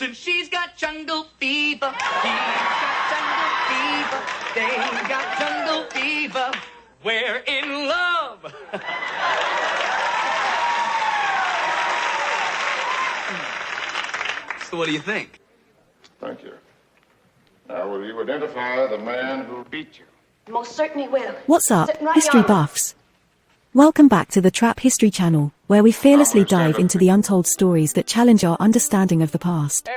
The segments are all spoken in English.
Since she's got jungle fever, he's got jungle fever, they've got jungle fever, we're in love. So what do you think? Thank you. Now, will you identify the man who beat you? Most certainly will. What's up, Right history on. buffs? Welcome back to the Trap History channel, where we fearlessly dive into the untold stories that challenge our understanding of the past.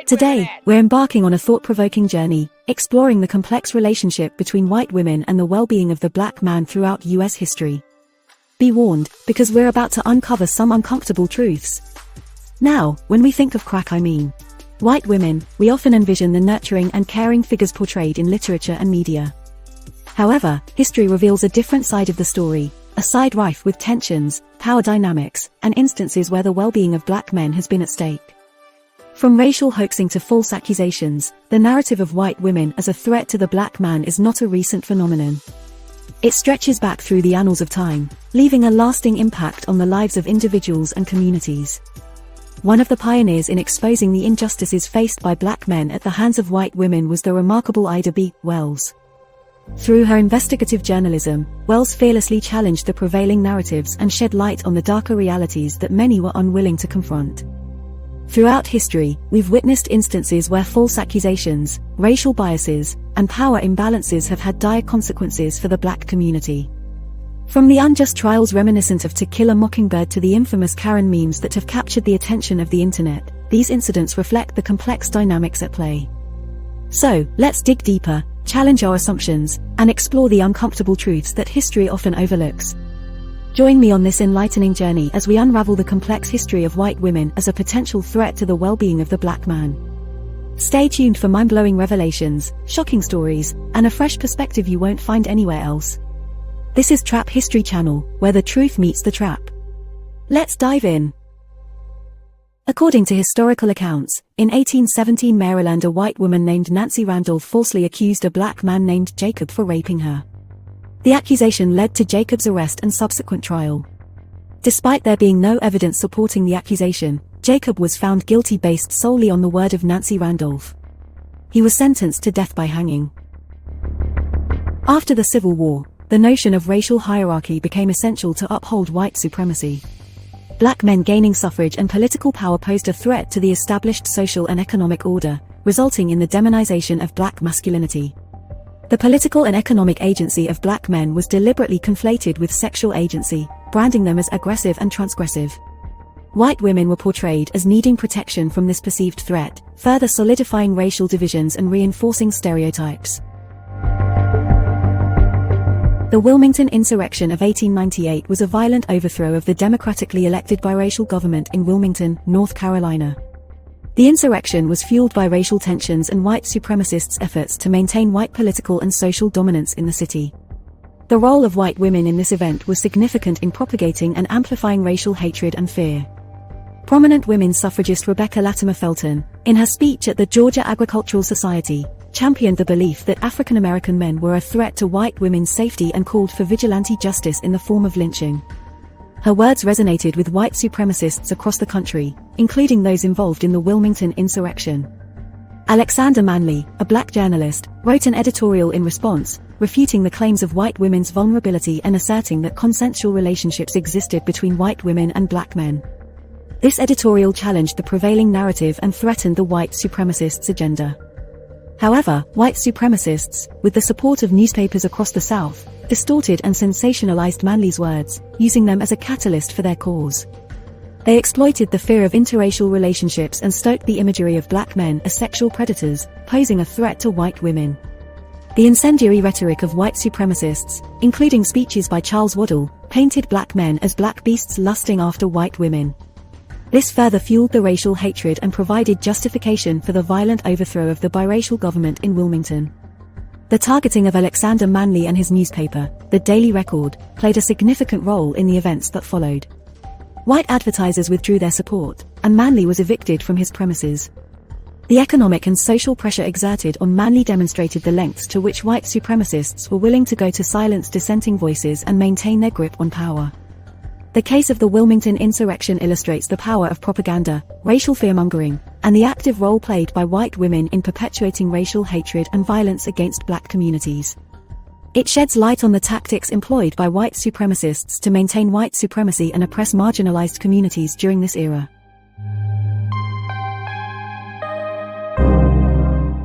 Today, we're embarking on a thought-provoking journey, exploring the complex relationship between white women and the well-being of the black man throughout U.S. history. Be warned, because we're about to uncover some uncomfortable truths. Now, when we think of crack, I mean white women, we often envision the nurturing and caring figures portrayed in literature and media. However, history reveals a different side of the story, a side rife with tensions, power dynamics, and instances where the well-being of black men has been at stake. From racial hoaxing to false accusations, the narrative of white women as a threat to the black man is not a recent phenomenon. It stretches back through the annals of time, leaving a lasting impact on the lives of individuals and communities. One of the pioneers in exposing the injustices faced by black men at the hands of white women was the remarkable Ida B. Wells. Through her investigative journalism, Wells fearlessly challenged the prevailing narratives and shed light on the darker realities that many were unwilling to confront. Throughout history, we've witnessed instances where false accusations, racial biases, and power imbalances have had dire consequences for the black community. From the unjust trials reminiscent of To Kill a Mockingbird to the infamous Karen memes that have captured the attention of the internet, these incidents reflect the complex dynamics at play. So, let's dig deeper, challenge our assumptions, and explore the uncomfortable truths that history often overlooks. Join me on this enlightening journey as we unravel the complex history of white women as a potential threat to the well-being of the black man. Stay tuned for mind-blowing revelations, shocking stories, and a fresh perspective you won't find anywhere else. This is Trap History Channel, where the truth meets the trap. Let's dive in. According to historical accounts, in 1817 Maryland, a white woman named Nancy Randall falsely accused a black man named Jacob for raping her. The accusation led to Jacob's arrest and subsequent trial. Despite there being no evidence supporting the accusation, Jacob was found guilty based solely on the word of Nancy Randolph. He was sentenced to death by hanging. After the Civil War, the notion of racial hierarchy became essential to uphold white supremacy. Black men gaining suffrage and political power posed a threat to the established social and economic order, resulting in the demonization of black masculinity. The political and economic agency of black men was deliberately conflated with sexual agency, branding them as aggressive and transgressive. White women were portrayed as needing protection from this perceived threat, further solidifying racial divisions and reinforcing stereotypes. The Wilmington insurrection of 1898 was a violent overthrow of the democratically elected biracial government in Wilmington, North Carolina. The insurrection was fueled by racial tensions and white supremacists' efforts to maintain white political and social dominance in the city. The role of white women in this event was significant in propagating and amplifying racial hatred and fear. Prominent women suffragist Rebecca Latimer Felton, in her speech at the Georgia Agricultural Society, championed the belief that African American men were a threat to white women's safety and called for vigilante justice in the form of lynching. Her words resonated with white supremacists across the country, including those involved in the Wilmington insurrection. Alexander Manley, a black journalist, wrote an editorial in response, refuting the claims of white women's vulnerability and asserting that consensual relationships existed between white women and black men. This editorial challenged the prevailing narrative and threatened the white supremacists' agenda. However, white supremacists, with the support of newspapers across the South, distorted and sensationalized Manley's words, using them as a catalyst for their cause. They exploited the fear of interracial relationships and stoked the imagery of black men as sexual predators, posing a threat to white women. The incendiary rhetoric of white supremacists, including speeches by Charles Waddell, painted black men as black beasts lusting after white women. This further fueled the racial hatred and provided justification for the violent overthrow of the biracial government in Wilmington. The targeting of Alexander Manley and his newspaper, the Daily Record, played a significant role in the events that followed. White advertisers withdrew their support, and Manley was evicted from his premises. The economic and social pressure exerted on Manley demonstrated the lengths to which white supremacists were willing to go to silence dissenting voices and maintain their grip on power. The case of the Wilmington insurrection illustrates the power of propaganda, racial fearmongering, and the active role played by white women in perpetuating racial hatred and violence against black communities. It sheds light on the tactics employed by white supremacists to maintain white supremacy and oppress marginalized communities during this era.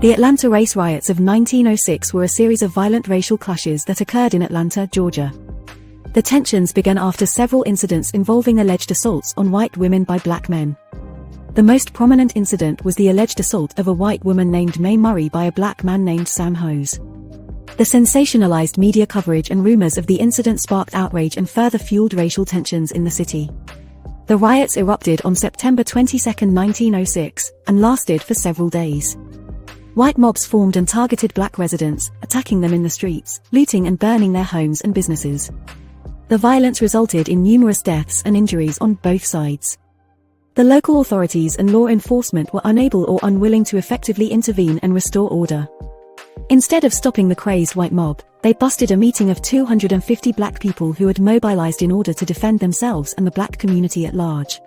The Atlanta race riots of 1906 were a series of violent racial clashes that occurred in Atlanta, Georgia. The tensions began after several incidents involving alleged assaults on white women by black men. The most prominent incident was the alleged assault of a white woman named Mae Murray by a black man named Sam Hose. The sensationalized media coverage and rumors of the incident sparked outrage and further fueled racial tensions in the city. The riots erupted on September 22, 1906, and lasted for several days. White mobs formed and targeted black residents, attacking them in the streets, looting and burning their homes and businesses. The violence resulted in numerous deaths and injuries on both sides. The local authorities and law enforcement were unable or unwilling to effectively intervene and restore order. Instead of stopping the crazed white mob, they busted a meeting of 250 black people who had mobilized in order to defend themselves and the black community at large.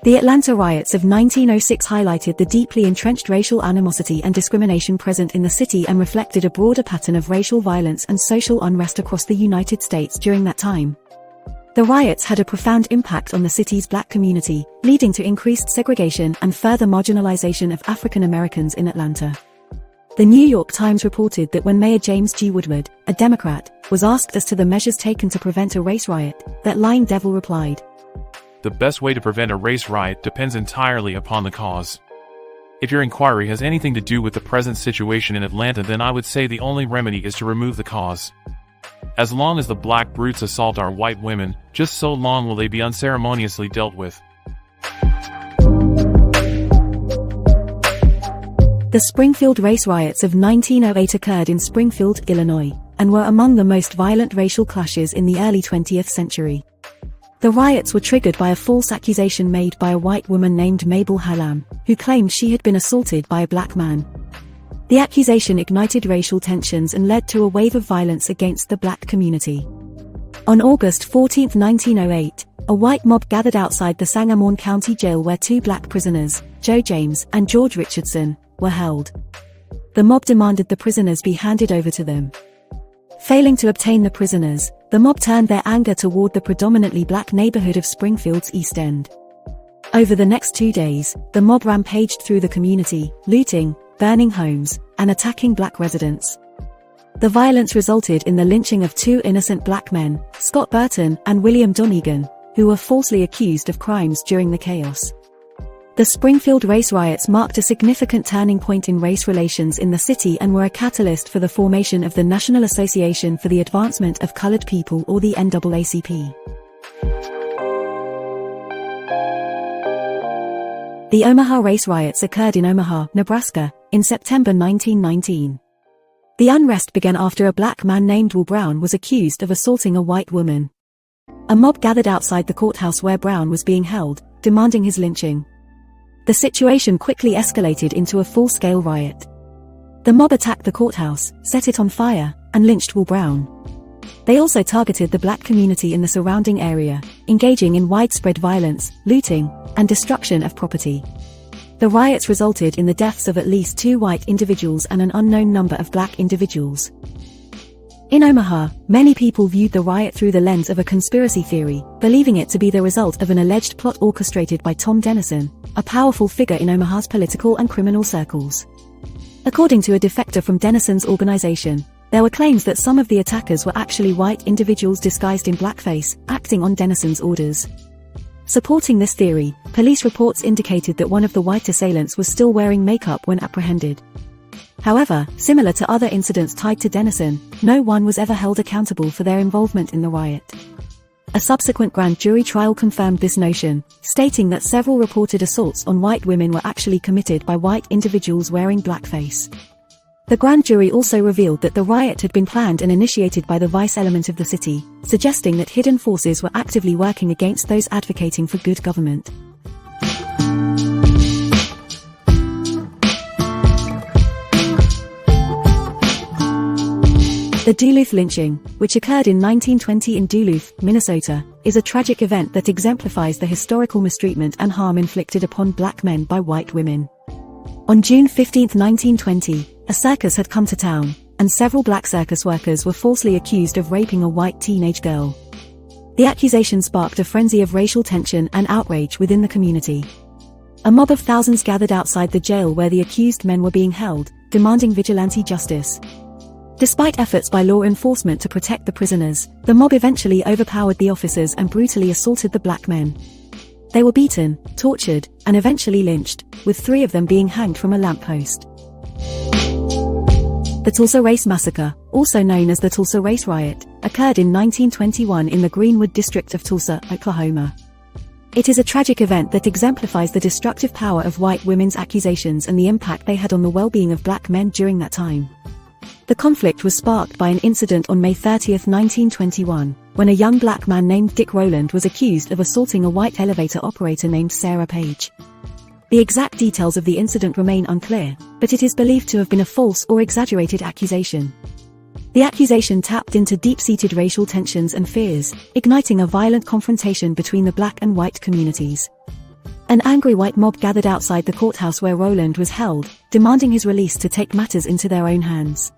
The Atlanta riots of 1906 highlighted the deeply entrenched racial animosity and discrimination present in the city and reflected a broader pattern of racial violence and social unrest across the United States during that time. The riots had a profound impact on the city's black community, leading to increased segregation and further marginalization of African Americans in Atlanta. The New York Times reported that when Mayor James G. Woodward, a Democrat, was asked as to the measures taken to prevent a race riot, that lying devil replied, "The best way to prevent a race riot depends entirely upon the cause. If your inquiry has anything to do with the present situation in Atlanta, then I would say the only remedy is to remove the cause. As long as the black brutes assault our white women, just so long will they be unceremoniously dealt with." The Springfield race riots of 1908 occurred in Springfield, Illinois, and were among the most violent racial clashes in the early 20th century. The riots were triggered by a false accusation made by a white woman named Mabel Hallam, who claimed she had been assaulted by a black man. The accusation ignited racial tensions and led to a wave of violence against the black community. On August 14, 1908, a white mob gathered outside the Sangamon County Jail where two black prisoners, Joe James and George Richardson, were held. The mob demanded the prisoners be handed over to them. Failing to obtain the prisoners, the mob turned their anger toward the predominantly black neighborhood of Springfield's East End. Over the next 2 days, the mob rampaged through the community, looting, burning homes, and attacking black residents. The violence resulted in the lynching of two innocent black men, Scott Burton and William Donegan, who were falsely accused of crimes during the chaos. The Springfield race riots marked a significant turning point in race relations in the city and were a catalyst for the formation of the National Association for the Advancement of Colored People, or the NAACP. The Omaha race riots occurred in Omaha, Nebraska, in September 1919. The unrest began after a black man named Will Brown was accused of assaulting a white woman. A mob gathered outside the courthouse where Brown was being held, demanding his lynching. The situation quickly escalated into a full-scale riot. The mob attacked the courthouse, set it on fire, and lynched Will Brown. They also targeted the black community in the surrounding area, engaging in widespread violence, looting, and destruction of property. The riots resulted in the deaths of at least 2 white individuals and an unknown number of black individuals. In Omaha, many people viewed the riot through the lens of a conspiracy theory, believing it to be the result of an alleged plot orchestrated by Tom Dennison, a powerful figure in Omaha's political and criminal circles. According to a defector from Dennison's organization, there were claims that some of the attackers were actually white individuals disguised in blackface, acting on Dennison's orders. Supporting this theory, police reports indicated that one of the white assailants was still wearing makeup when apprehended. However, similar to other incidents tied to Dennison, no one was ever held accountable for their involvement in the riot. A subsequent grand jury trial confirmed this notion, stating that several reported assaults on white women were actually committed by white individuals wearing blackface. The grand jury also revealed that the riot had been planned and initiated by the vice element of the city, suggesting that hidden forces were actively working against those advocating for good government. The Duluth lynching, which occurred in 1920 in Duluth, Minnesota, is a tragic event that exemplifies the historical mistreatment and harm inflicted upon black men by white women. On June 15, 1920, a circus had come to town, and several black circus workers were falsely accused of raping a white teenage girl. The accusation sparked a frenzy of racial tension and outrage within the community. A mob of thousands gathered outside the jail where the accused men were being held, demanding vigilante justice. Despite efforts by law enforcement to protect the prisoners, the mob eventually overpowered the officers and brutally assaulted the black men. They were beaten, tortured, and eventually lynched, with 3 of them being hanged from a lamppost. The Tulsa Race Massacre, also known as the Tulsa Race Riot, occurred in 1921 in the Greenwood district of Tulsa, Oklahoma. It is a tragic event that exemplifies the destructive power of white women's accusations and the impact they had on the well-being of black men during that time. The conflict was sparked by an incident on May 30, 1921, when a young black man named Dick Rowland was accused of assaulting a white elevator operator named Sarah Page. The exact details of the incident remain unclear, but it is believed to have been a false or exaggerated accusation. The accusation tapped into deep-seated racial tensions and fears, igniting a violent confrontation between the black and white communities. An angry white mob gathered outside the courthouse where Rowland was held, demanding his release to take matters into their own hands.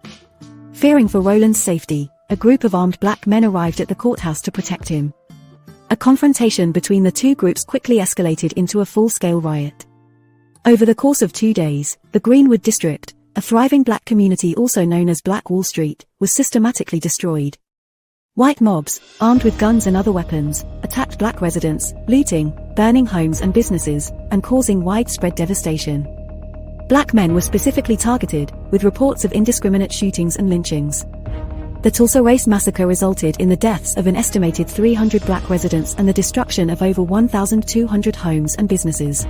Fearing for Rowland's safety, a group of armed black men arrived at the courthouse to protect him. A confrontation between the two groups quickly escalated into a full-scale riot. Over the course of 2 days, the Greenwood district, a thriving black community also known as Black Wall Street, was systematically destroyed. White mobs, armed with guns and other weapons, attacked black residents, looting, burning homes and businesses, and causing widespread devastation. Black men were specifically targeted, with reports of indiscriminate shootings and lynchings. The Tulsa Race Massacre resulted in the deaths of an estimated 300 black residents and the destruction of over 1,200 homes and businesses.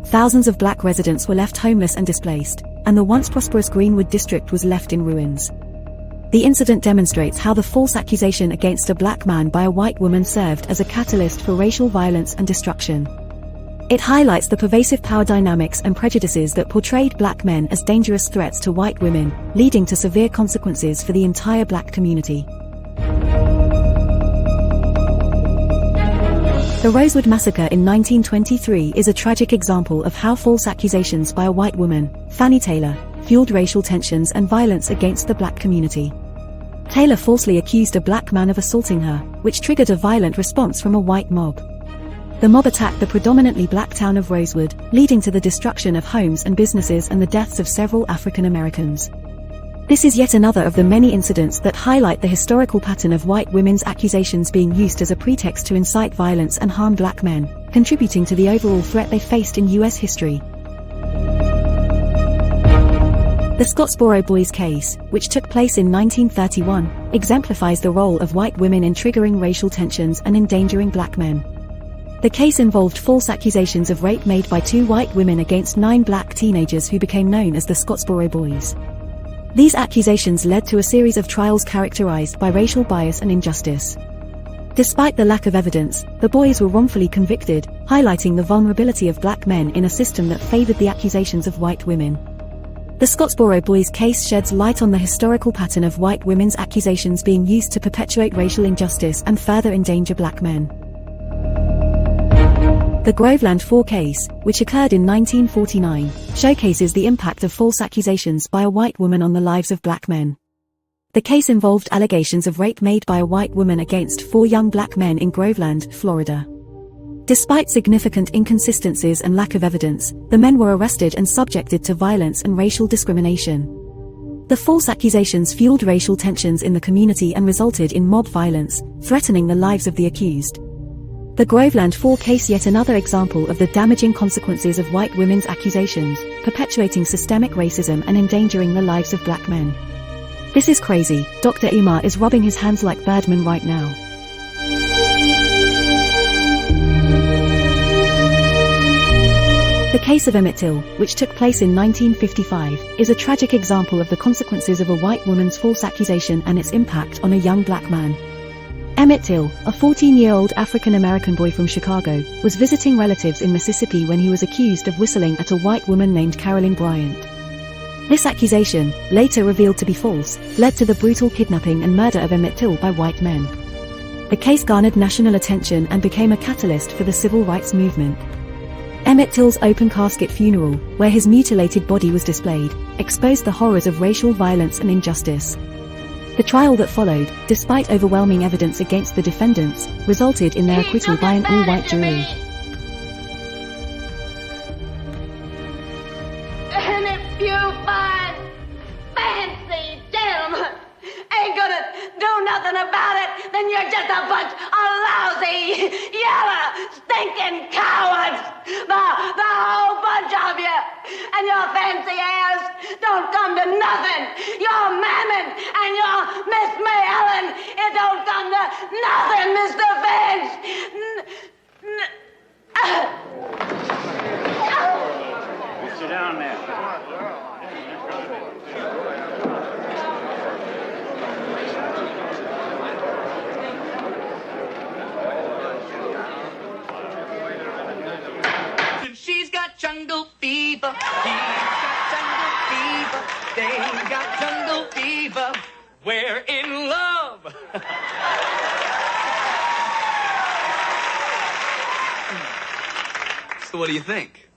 Thousands of black residents were left homeless and displaced, and the once prosperous Greenwood district was left in ruins. The incident demonstrates how the false accusation against a black man by a white woman served as a catalyst for racial violence and destruction. It highlights the pervasive power dynamics and prejudices that portrayed black men as dangerous threats to white women, leading to severe consequences for the entire black community. The Rosewood Massacre in 1923 is a tragic example of how false accusations by a white woman, Fannie Taylor, fueled racial tensions and violence against the black community. Taylor falsely accused a black man of assaulting her, which triggered a violent response from a white mob. The mob attacked the predominantly black town of Rosewood, leading to the destruction of homes and businesses and the deaths of several African Americans. This is yet another of the many incidents that highlight the historical pattern of white women's accusations being used as a pretext to incite violence and harm black men, contributing to the overall threat they faced in U.S. history. The Scottsboro Boys case, which took place in 1931, exemplifies the role of white women in triggering racial tensions and endangering black men. The case involved false accusations of rape made by 2 white women against 9 black teenagers who became known as the Scottsboro Boys. These accusations led to a series of trials characterized by racial bias and injustice. Despite the lack of evidence, the boys were wrongfully convicted, highlighting the vulnerability of black men in a system that favored the accusations of white women. The Scottsboro Boys case sheds light on the historical pattern of white women's accusations being used to perpetuate racial injustice and further endanger black men. The Groveland 4 case, which occurred in 1949, showcases the impact of false accusations by a white woman on the lives of black men. The case involved allegations of rape made by a white woman against 4 young black men in Groveland, Florida. Despite significant inconsistencies and lack of evidence, the men were arrested and subjected to violence and racial discrimination. The false accusations fueled racial tensions in the community and resulted in mob violence, threatening the lives of the accused. The Groveland 4 case, yet another example of the damaging consequences of white women's accusations, perpetuating systemic racism and endangering the lives of black men. This is crazy. Dr. Umar is rubbing his hands like Birdman right now. The case of Emmett, which took place in 1955, is a tragic example of the consequences of a white woman's false accusation and its impact on a young black man. Emmett, a 14-year-old African-American boy from Chicago, was visiting relatives in Mississippi when he was accused of whistling at a white woman named Carolyn Bryant. This accusation, later revealed to be false, led to the brutal kidnapping and murder of Emmett Till by white men. The case garnered national attention and became a catalyst for the civil rights movement. Emmett Till's open casket funeral, where his mutilated body was displayed, exposed the horrors of racial violence and injustice. The trial that followed, despite overwhelming evidence against the defendants, resulted in their acquittal by an all-white jury. And if you find fancy gentlemen ain't gonna do nothing about it, then you're just a bunch of lousy, yellow, stinking cowards. The whole bunch of you. And your fancy ass don't come to nothing. Your Mammon and your Miss May Ellen, it don't come to nothing, Mr. Finch. Sit down there. She's got jungle fever. He's got jungle fever. They got jungle fever. We're in love. So what do you think?